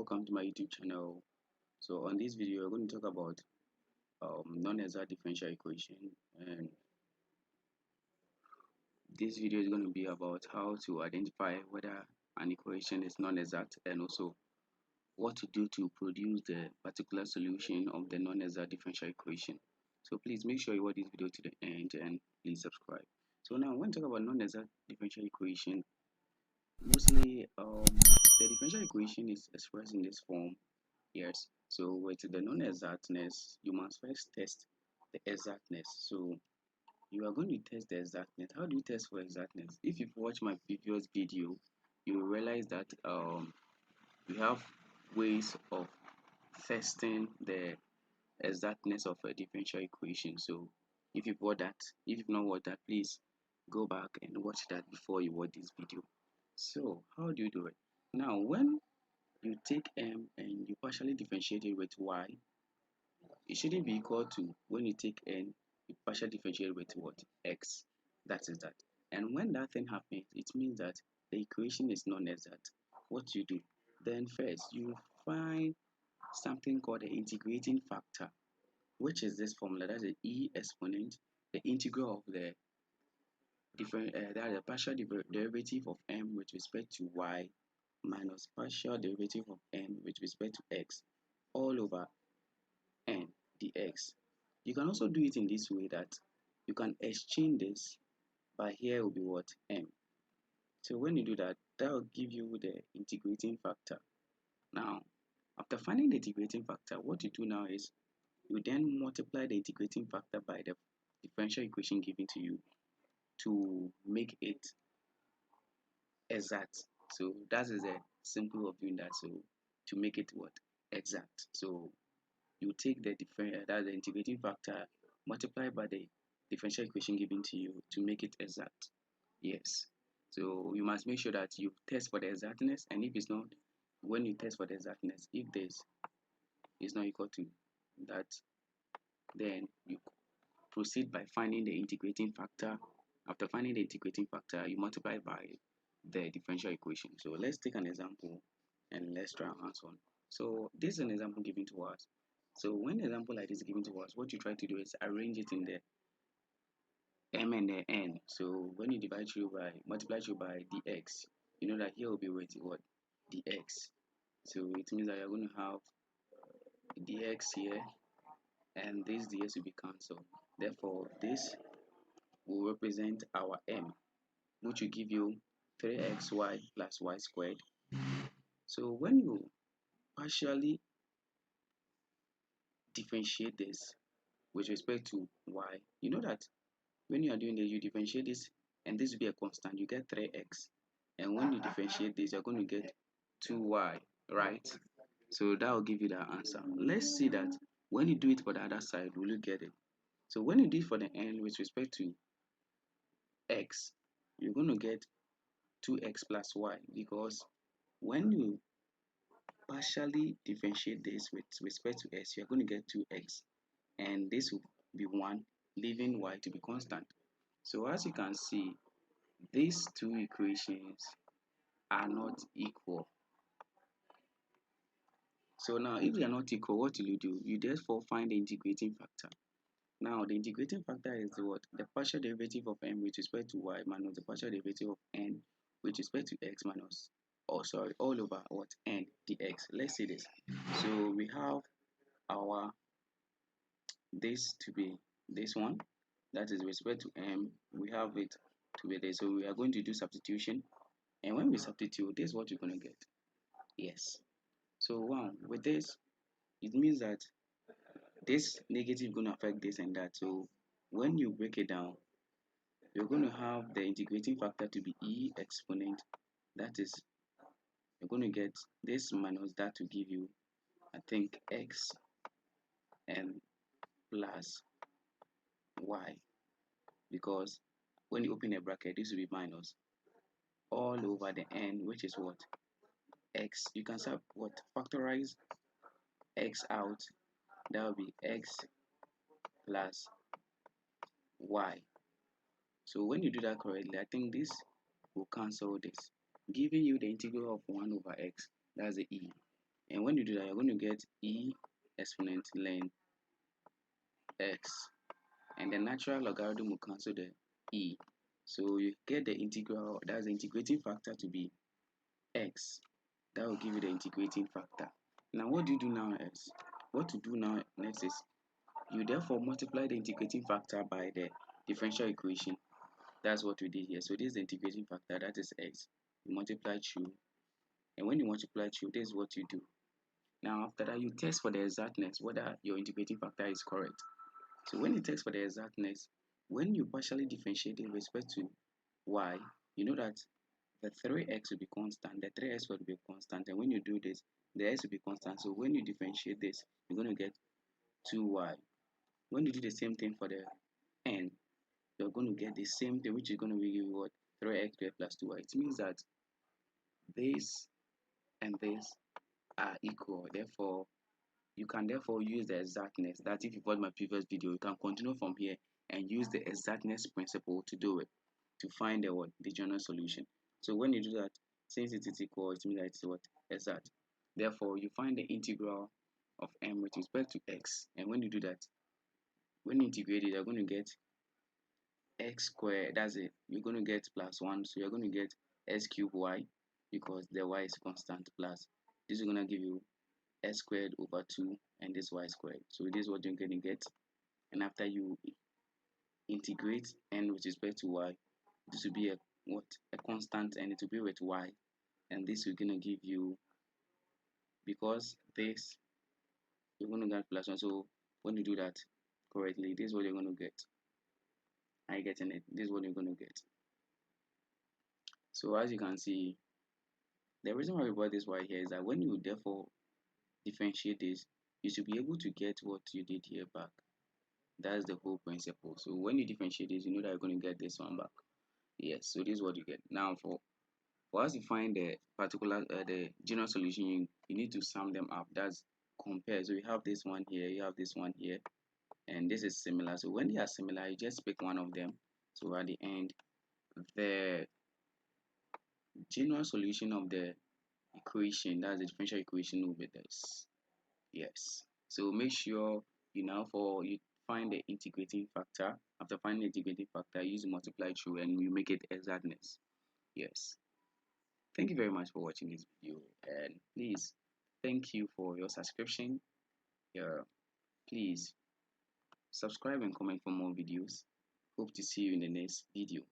welcome to my YouTube channel. So on this video we're going to talk about non-exact differential equation, and this video is going to be about how to identify whether an equation is non-exact and also what to do to produce the particular solution of the non-exact differential equation. So please make sure you watch this video to the end and please subscribe. So now when we talk about non-exact differential equation, mostly the differential equation is expressed in this form. Yes, so with the non-exactness, you must first test the exactness. So you are going to test the exactness. How do you test for exactness? If you've watched my previous video, you will realize that we have ways of testing the exactness of a differential equation. So if you've watched that, if you've not watched that, please go back and watch that before you watch this video. So how do you do it? Now, when you take m and you partially differentiate it with y, it shouldn't be equal to when you take n, you partially differentiate with what? X. That is that. And when that thing happens, it means that the equation is non-exact. What you do? Then first, you find something called the integrating factor, which is this formula. That's the e exponent, the integral of the the partial derivative of m with respect to y minus partial derivative of n with respect to x all over n dx. You can also do it in this way, that you can exchange this by here will be what? M. So when you do that, that will give you the integrating factor. Now, after finding the integrating factor, what you do now is you then multiply the integrating factor by the differential equation given to you to make it exact. So that is a simple way of doing that. So to make it what? Exact. So you take the that's the integrating factor multiplied by the differential equation given to you to make it exact. Yes. So you must make sure that you test for the exactness, and if it's not, when you test for the exactness, if this is not equal to that, then you proceed by finding the integrating factor. After finding the integrating factor, you multiply by the differential equation. So let's take an example and let's try our hands on. So this is an example given to us. So when an example like this is given to us, what you try to do is arrange it in the m and the n. So when you divide through by, multiply through by dx, you know that here will be with what? Dx. So it means that you're going to have dx here, and this dx will be cancelled. Therefore, this will represent our m, which will give you 3xy plus y squared. So when you partially differentiate this with respect to y, you know that when you are doing this, you differentiate this, and this will be a constant. You get 3x, and when you differentiate this, you're going to get 2y, right? So that will give you the answer. Let's see that when you do it for the other side, will you get it? So when you do it for the n with respect to x, you're going to get 2x plus y, because when you partially differentiate this with respect to x, you're going to get 2x, and this will be 1, leaving y to be constant. So as you can see, these two equations are not equal. So now if they are not equal, what will you do? You therefore find the integrating factor. Now the integrating factor is what? The partial derivative of m with respect to y minus the partial derivative of n with respect to x minus, oh sorry, all over what? N dx. Let's see this. So we have our this to be this one, that is with respect to m, we have it to be there. So we are going to do substitution, and when we substitute, this is what you're going to get. Yes. So wow, with this, it means that this negative is going to affect this and that. So when you break it down, you're going to have the integrating factor to be e exponent. That is, you're going to get this minus that to give you, I think, x and plus y, because when you open a bracket, this will be minus all over the n, which is what? X. You can sub what? Factorize x out. That will be x plus y. So when you do that correctly, I think this will cancel this, giving you the integral of 1 over x. That's the e. And when you do that, you're going to get e exponent ln x, and the natural logarithm will cancel the e. So you get the integral, that's the integrating factor, to be x. That will give you the integrating factor. Now what do you do now is, what to do now next is, you therefore multiply the integrating factor by the differential equation. That's what we did here. So this is the integrating factor, that is x. You multiply through, and when you multiply through, this is what you do. Now after that, you test for the exactness whether your integrating factor is correct. So when you test for the exactness, when you partially differentiate in respect to y, you know that the 3x will be constant, the 3x will be constant, and when you do this, the x will be constant. So when you differentiate this, you're going to get 2y. When you do the same thing for the n, you're going to get the same thing, which is going to be what? 3x squared plus 2y. It means that this and this are equal. Therefore, you can therefore use the exactness. That if you watched my previous video, you can continue from here and use the exactness principle to do it, to find the general solution. So when you do that, since it is equal, it means that it's what? Exact. Therefore, you find the integral of m with respect to x. And when you do that, when you integrate it, you're going to get x squared. That's it. You're going to get plus 1. So you're going to get s cubed y, because the y is constant, plus this is going to give you s squared over 2 and this y squared. So this is what you're going to get. And after you integrate n with respect to y, this will be a constant, and it will be with y, and this will going to give you, because this, you're going to get plus 1. So when you do that correctly, this is what you're going to get. Are you getting it? This is what you're going to get. So as you can see, the reason why we brought this y here is that when you therefore differentiate this, you should be able to get what you did here back. That's the whole principle. So when you differentiate this, you know that you're going to get this one back. Yes, so this is what you get. Now for us to find the particular the general solution, you need to sum them up. That's compare. So you have this one here, you have this one here, and this is similar. So when they are similar, you just pick one of them. So at the end, the general solution of the equation, that's the differential equation, will be this. Yes. So make sure you find the integrating factor. After finding the integrating factor, use multiply through and you make it exactness. Yes. Thank you very much for watching this video, and please, thank you for your subscription. Please subscribe and comment for more videos. Hope to see you in the next video.